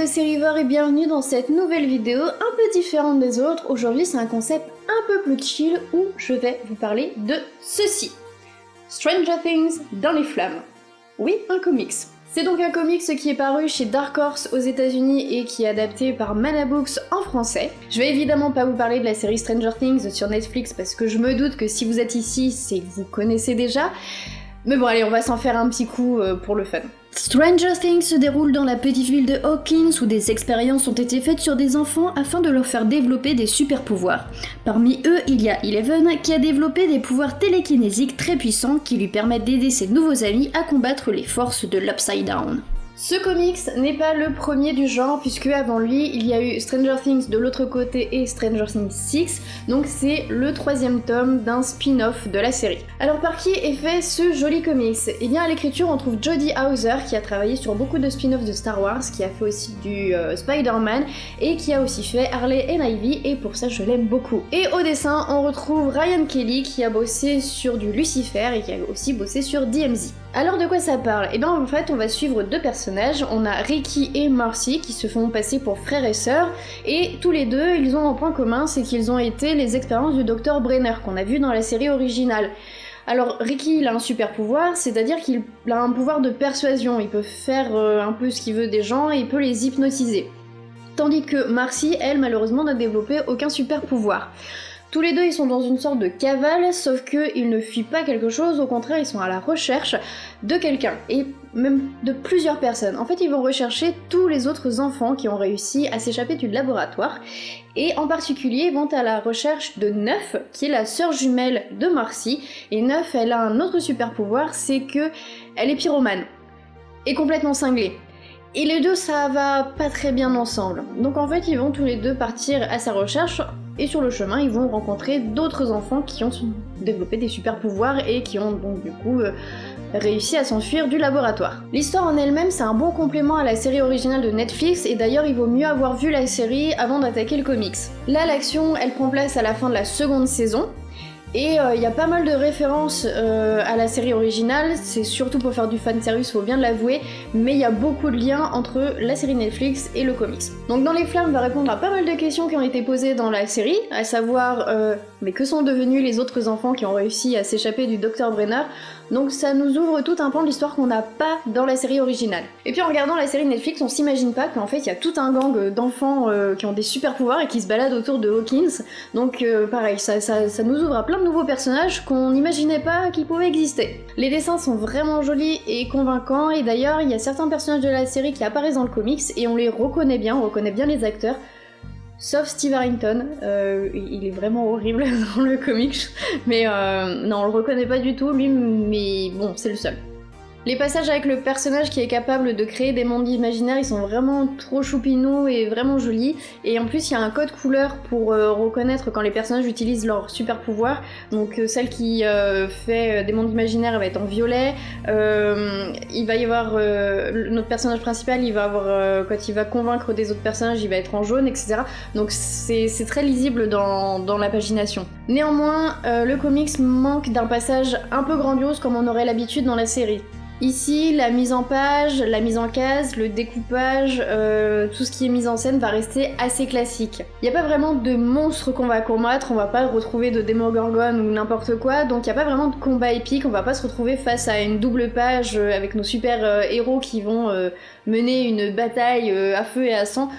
de Sérivore et bienvenue dans cette nouvelle vidéo un peu différente des autres. Aujourd'hui c'est un concept un peu plus chill où je vais vous parler de ceci. Stranger Things dans les flammes. Oui, un comics. C'est donc un comics qui est paru chez Dark Horse aux États-Unis et qui est adapté par Mana Books en français. Je vais évidemment pas vous parler de la série Stranger Things sur Netflix parce que je me doute que si vous êtes ici, c'est que vous connaissez déjà. Mais bon allez, on va s'en faire un petit coup pour le fun. Stranger Things se déroule dans la petite ville de Hawkins où des expériences ont été faites sur des enfants afin de leur faire développer des super pouvoirs. Parmi eux, il y a Eleven qui a développé des pouvoirs télékinésiques très puissants qui lui permettent d'aider ses nouveaux amis à combattre les forces de l'Upside Down. Ce comics n'est pas le premier du genre puisque avant lui il y a eu Stranger Things de l'autre côté et Stranger Things 6, donc c'est le 3e tome d'un spin-off de la série. Alors par qui est fait ce joli comics? Eh bien à l'écriture on trouve Jody Houser qui a travaillé sur beaucoup de spin-offs de Star Wars, qui a fait aussi du Spider-Man et qui a aussi fait Harley et Ivy et pour ça je l'aime beaucoup. Et au dessin on retrouve Ryan Kelly qui a bossé sur du Lucifer et qui a aussi bossé sur DMZ. Alors de quoi ça parle? Eh bien en fait on va suivre deux personnages, on a Ricky et Marcy qui se font passer pour frères et sœurs, et tous les deux ils ont un point commun, c'est qu'ils ont été les expériences du Dr Brenner qu'on a vu dans la série originale. Alors Ricky il a un super pouvoir, c'est-à-dire qu'il a un pouvoir de persuasion, il peut faire un peu ce qu'il veut des gens et il peut les hypnotiser. Tandis que Marcy, elle malheureusement n'a développé aucun super pouvoir. Tous les deux ils sont dans une sorte de cavale, sauf qu'ils ne fuient pas quelque chose, au contraire ils sont à la recherche de quelqu'un, et même de plusieurs personnes. En fait ils vont rechercher tous les autres enfants qui ont réussi à s'échapper du laboratoire, et en particulier ils vont à la recherche de Neuf, qui est la sœur jumelle de Marcy, et Neuf elle a un autre super pouvoir, c'est que elle est pyromane, et complètement cinglée. Et les deux ça va pas très bien ensemble, donc en fait ils vont tous les deux partir à sa recherche, et sur le chemin ils vont rencontrer d'autres enfants qui ont développé des super pouvoirs et qui ont donc du coup réussi à s'enfuir du laboratoire. L'histoire en elle-même c'est un bon complément à la série originale de Netflix, et d'ailleurs il vaut mieux avoir vu la série avant d'attaquer le comics. Là l'action elle prend place à la fin de la seconde saison, et il y a pas mal de références à la série originale, c'est surtout pour faire du fanservice, faut bien l'avouer, mais il y a beaucoup de liens entre la série Netflix et le comics. Donc Dans les flammes va répondre à pas mal de questions qui ont été posées dans la série, à savoir mais que sont devenus les autres enfants qui ont réussi à s'échapper du Dr Brenner, donc ça nous ouvre tout un pan de l'histoire qu'on n'a pas dans la série originale. Et puis en regardant la série Netflix, on s'imagine pas qu'en fait il y a tout un gang d'enfants qui ont des super pouvoirs et qui se baladent autour de Hawkins, donc pareil, ça nous ouvre à plein de nouveaux personnages qu'on n'imaginait pas qu'ils pouvaient exister. Les dessins sont vraiment jolis et convaincants, et d'ailleurs il y a certains personnages de la série qui apparaissent dans le comics et on les reconnaît bien, on reconnaît bien les acteurs. Sauf Steve Harrington, il est vraiment horrible dans le comics, mais non, on le reconnaît pas du tout, lui, mais bon, c'est le seul. Les passages avec le personnage qui est capable de créer des mondes imaginaires, ils sont vraiment trop choupinous et vraiment jolis, et en plus il y a un code couleur pour reconnaître quand les personnages utilisent leur super pouvoir, donc celle qui fait des mondes imaginaires elle va être en violet, il va y avoir notre personnage principal, il va avoir quand il va convaincre des autres personnages il va être en jaune, etc. Donc c'est très lisible dans la pagination. Néanmoins, le comics manque d'un passage un peu grandiose comme on aurait l'habitude dans la série. Ici, la mise en page, la mise en case, le découpage, tout ce qui est mis en scène va rester assez classique. Il n'y a pas vraiment de monstres qu'on va combattre, on va pas retrouver de Démogorgon ou n'importe quoi, donc il n'y a pas vraiment de combat épique, on va pas se retrouver face à une double page avec nos super héros qui vont mener une bataille à feu et à sang.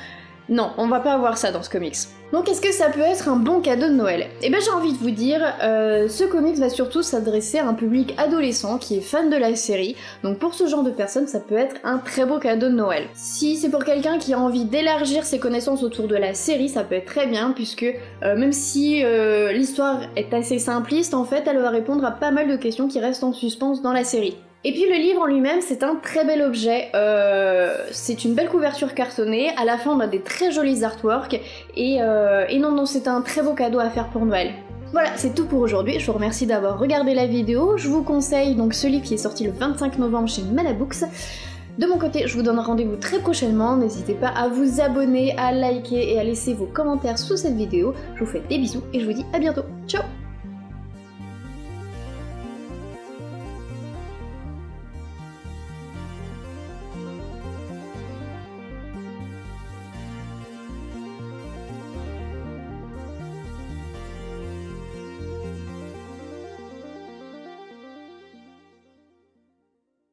Non, on va pas avoir ça dans ce comics. Donc est-ce que ça peut être un bon cadeau de Noël? Eh ben j'ai envie de vous dire, ce comics va surtout s'adresser à un public adolescent qui est fan de la série, donc pour ce genre de personnes ça peut être un très beau cadeau de Noël. Si c'est pour quelqu'un qui a envie d'élargir ses connaissances autour de la série, ça peut être très bien, puisque même si l'histoire est assez simpliste, en fait elle va répondre à pas mal de questions qui restent en suspens dans la série. Et puis le livre en lui-même, c'est un très bel objet, c'est une belle couverture cartonnée, à la fin on a des très jolis artworks, et non, c'est un très beau cadeau à faire pour Noël. Voilà, c'est tout pour aujourd'hui, je vous remercie d'avoir regardé la vidéo, je vous conseille donc ce livre qui est sorti le 25 novembre chez Mana Books. De mon côté, je vous donne rendez-vous très prochainement, n'hésitez pas à vous abonner, à liker et à laisser vos commentaires sous cette vidéo, je vous fais des bisous et je vous dis à bientôt, ciao!